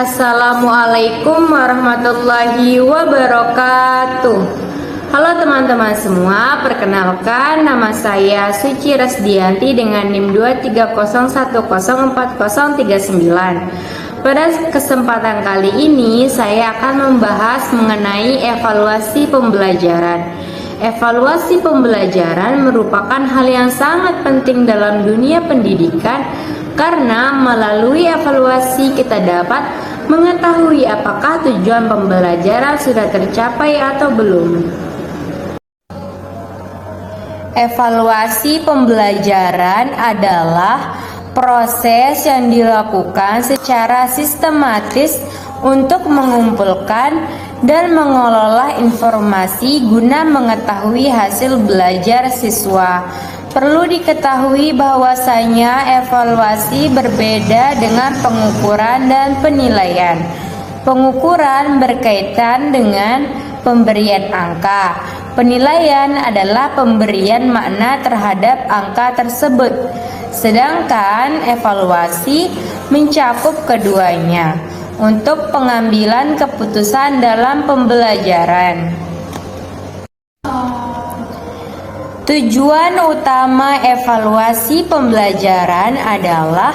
Assalamualaikum warahmatullahi wabarakatuh. Halo teman-teman semua, perkenalkan nama saya Suci Rasdianti dengan NIM 230104039. Pada kesempatan kali ini saya akan membahas mengenai evaluasi pembelajaran. Evaluasi pembelajaran merupakan hal yang sangat penting dalam dunia pendidikan karena melalui evaluasi kita dapat mengetahui apakah tujuan pembelajaran sudah tercapai atau belum. Evaluasi pembelajaran adalah proses yang dilakukan secara sistematis untuk mengumpulkan dan mengelola informasi guna mengetahui hasil belajar siswa. Perlu diketahui bahwasanya evaluasi berbeda dengan pengukuran dan penilaian. Pengukuran berkaitan dengan pemberian angka. Penilaian adalah pemberian makna terhadap angka tersebut. Sedangkan evaluasi mencakup keduanya untuk pengambilan keputusan dalam pembelajaran. Tujuan utama evaluasi pembelajaran adalah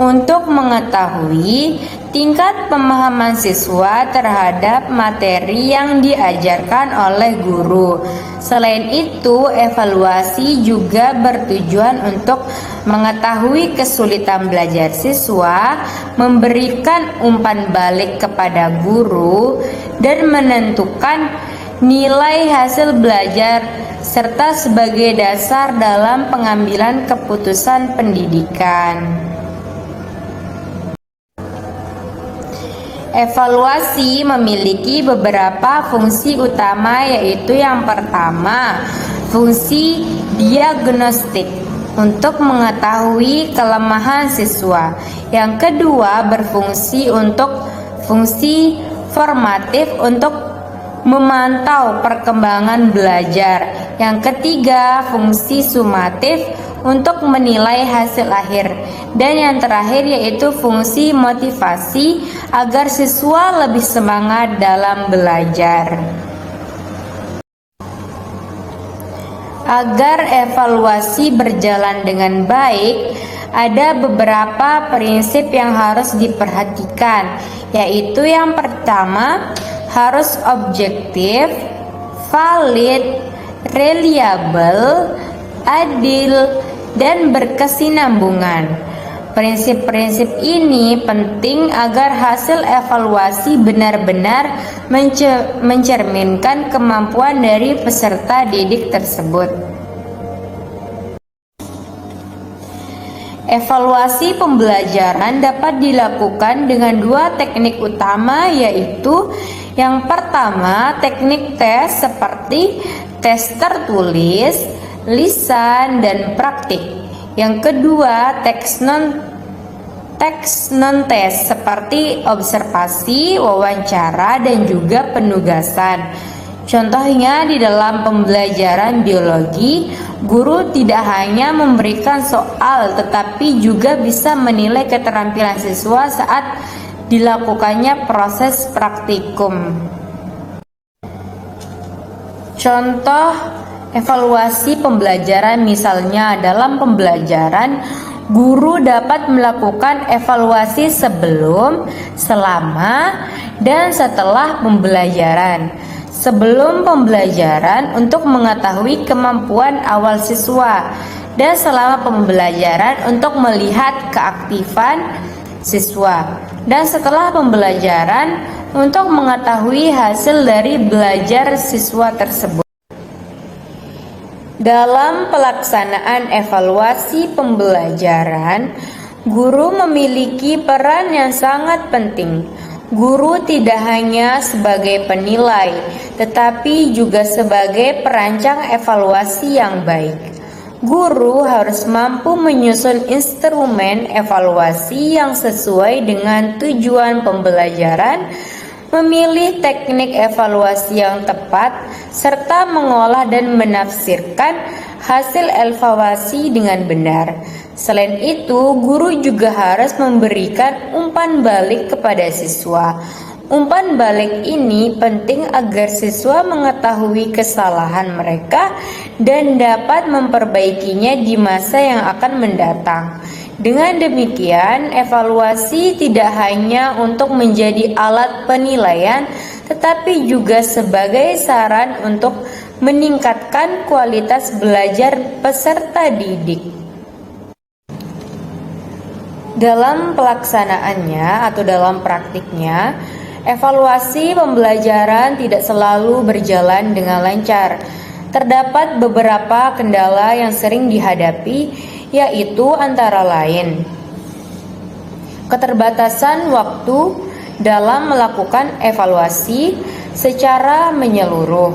untuk mengetahui tingkat pemahaman siswa terhadap materi yang diajarkan oleh guru. Selain itu, evaluasi juga bertujuan untuk mengetahui kesulitan belajar siswa, memberikan umpan balik kepada guru, dan menentukan nilai hasil belajar serta sebagai dasar dalam pengambilan keputusan pendidikan. Evaluasi memiliki beberapa fungsi utama, yaitu yang pertama, fungsi diagnostik untuk mengetahui kelemahan siswa. Yang kedua, berfungsi untuk fungsi formatif untuk memantau perkembangan belajar. Yang ketiga, fungsi sumatif untuk menilai hasil akhir. Dan yang terakhir yaitu fungsi motivasi agar siswa lebih semangat dalam belajar. Agar evaluasi berjalan dengan baik, ada beberapa prinsip yang harus diperhatikan, yaitu yang pertama, harus objektif, valid, reliable, adil, dan berkesinambungan. Prinsip-prinsip ini penting agar hasil evaluasi benar-benar mencerminkan kemampuan dari peserta didik tersebut. Evaluasi pembelajaran dapat dilakukan dengan dua teknik utama, yaitu yang pertama, teknik tes seperti tes tertulis, lisan, dan praktik. Yang kedua, teks non-tes seperti observasi, wawancara, dan juga penugasan. Contohnya di dalam pembelajaran biologi, guru tidak hanya memberikan soal tetapi juga bisa menilai keterampilan siswa saat dilakukannya proses praktikum. Contoh evaluasi pembelajaran misalnya dalam pembelajaran, guru dapat melakukan evaluasi sebelum, selama, dan setelah pembelajaran. Sebelum pembelajaran untuk mengetahui kemampuan awal siswa, dan selama pembelajaran untuk melihat keaktifan siswa, dan setelah pembelajaran untuk mengetahui hasil dari belajar siswa tersebut. Dalam pelaksanaan evaluasi pembelajaran, guru memiliki peran yang sangat penting. Guru tidak hanya sebagai penilai, tetapi juga sebagai perancang evaluasi yang baik. Guru harus mampu menyusun instrumen evaluasi yang sesuai dengan tujuan pembelajaran, memilih teknik evaluasi yang tepat, serta mengolah dan menafsirkan hasil evaluasi dengan benar. Selain itu, guru juga harus memberikan umpan balik kepada siswa. Umpan balik ini penting agar siswa mengetahui kesalahan mereka dan dapat memperbaikinya di masa yang akan mendatang. Dengan demikian, evaluasi tidak hanya untuk menjadi alat penilaian, tetapi juga sebagai saran untuk meningkatkan kualitas belajar peserta didik. Dalam pelaksanaannya atau dalam praktiknya, evaluasi pembelajaran tidak selalu berjalan dengan lancar. Terdapat beberapa kendala yang sering dihadapi, yaitu antara lain keterbatasan waktu dalam melakukan evaluasi secara menyeluruh,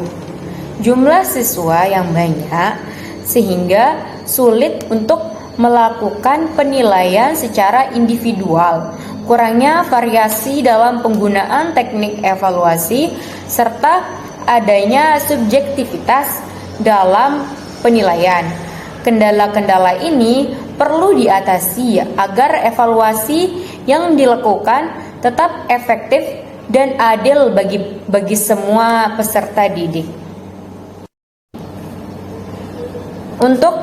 jumlah siswa yang banyak sehingga sulit untuk melakukan penilaian secara individual, kurangnya variasi dalam penggunaan teknik evaluasi, serta adanya subjektivitas dalam penilaian. Kendala-kendala ini perlu diatasi agar evaluasi yang dilakukan tetap efektif dan adil bagi semua peserta didik. Untuk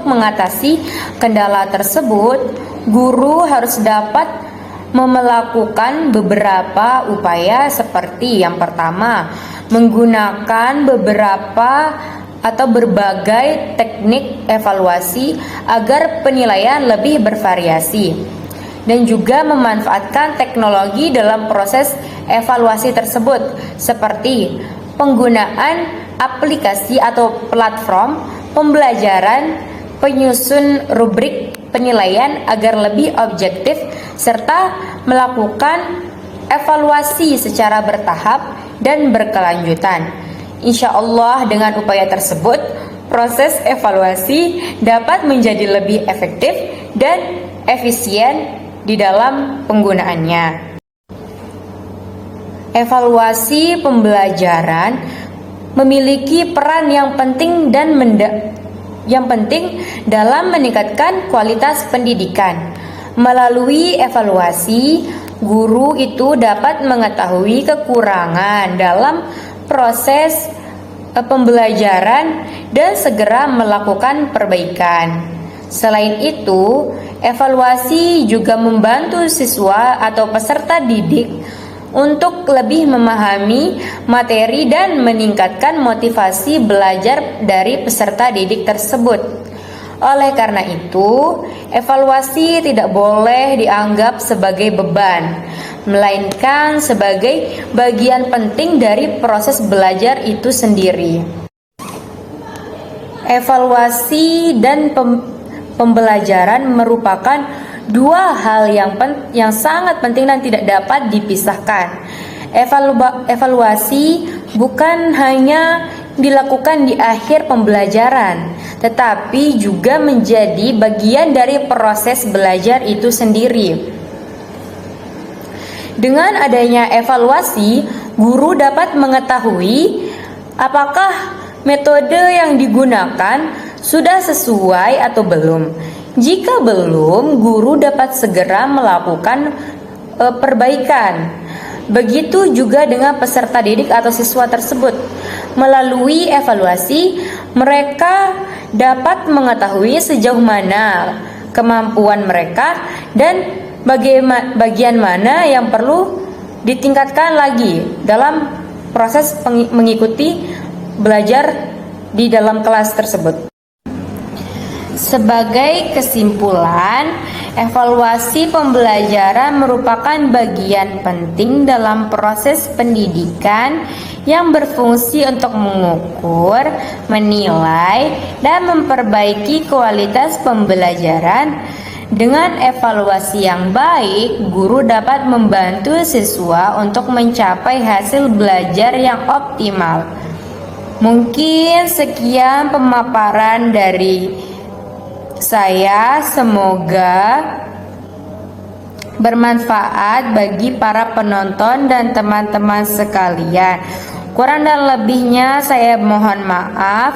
mengatasi kendala tersebut, guru harus dapat melakukan beberapa upaya seperti yang pertama, menggunakan berbagai teknik evaluasi agar penilaian lebih bervariasi, dan juga memanfaatkan teknologi dalam proses evaluasi tersebut seperti penggunaan aplikasi atau platform pembelajaran, penyusun rubrik penilaian agar lebih objektif, serta melakukan evaluasi secara bertahap dan berkelanjutan. Insya Allah dengan upaya tersebut, proses evaluasi dapat menjadi lebih efektif dan efisien di dalam penggunaannya. Evaluasi pembelajaran memiliki peran yang penting dalam meningkatkan kualitas pendidikan. Melalui evaluasi, guru itu dapat mengetahui kekurangan dalam proses pembelajaran dan segera melakukan perbaikan. Selain itu, evaluasi juga membantu siswa atau peserta didik untuk lebih memahami materi dan meningkatkan motivasi belajar dari peserta didik tersebut. Oleh karena itu, evaluasi tidak boleh dianggap sebagai beban, melainkan sebagai bagian penting dari proses belajar itu sendiri. Evaluasi dan pembelajaran merupakan dua hal yang sangat penting dan tidak dapat dipisahkan. Evaluasi bukan hanya dilakukan di akhir pembelajaran, tetapi juga menjadi bagian dari proses belajar itu sendiri. Dengan adanya evaluasi, guru dapat mengetahui apakah metode yang digunakan sudah sesuai atau belum. Jika belum, guru dapat segera melakukan perbaikan. Begitu juga dengan peserta didik atau siswa tersebut. Melalui evaluasi, mereka dapat mengetahui sejauh mana kemampuan mereka dan bagian mana yang perlu ditingkatkan lagi dalam proses mengikuti belajar di dalam kelas tersebut. Sebagai kesimpulan, evaluasi pembelajaran merupakan bagian penting dalam proses pendidikan yang berfungsi untuk mengukur, menilai, dan memperbaiki kualitas pembelajaran. Dengan evaluasi yang baik, guru dapat membantu siswa untuk mencapai hasil belajar yang optimal. Mungkin sekian pemaparan dari saya, semoga bermanfaat bagi para penonton dan teman-teman sekalian. Kurang dan lebihnya saya mohon maaf.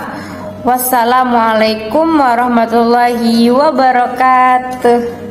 Wassalamualaikum warahmatullahi wabarakatuh.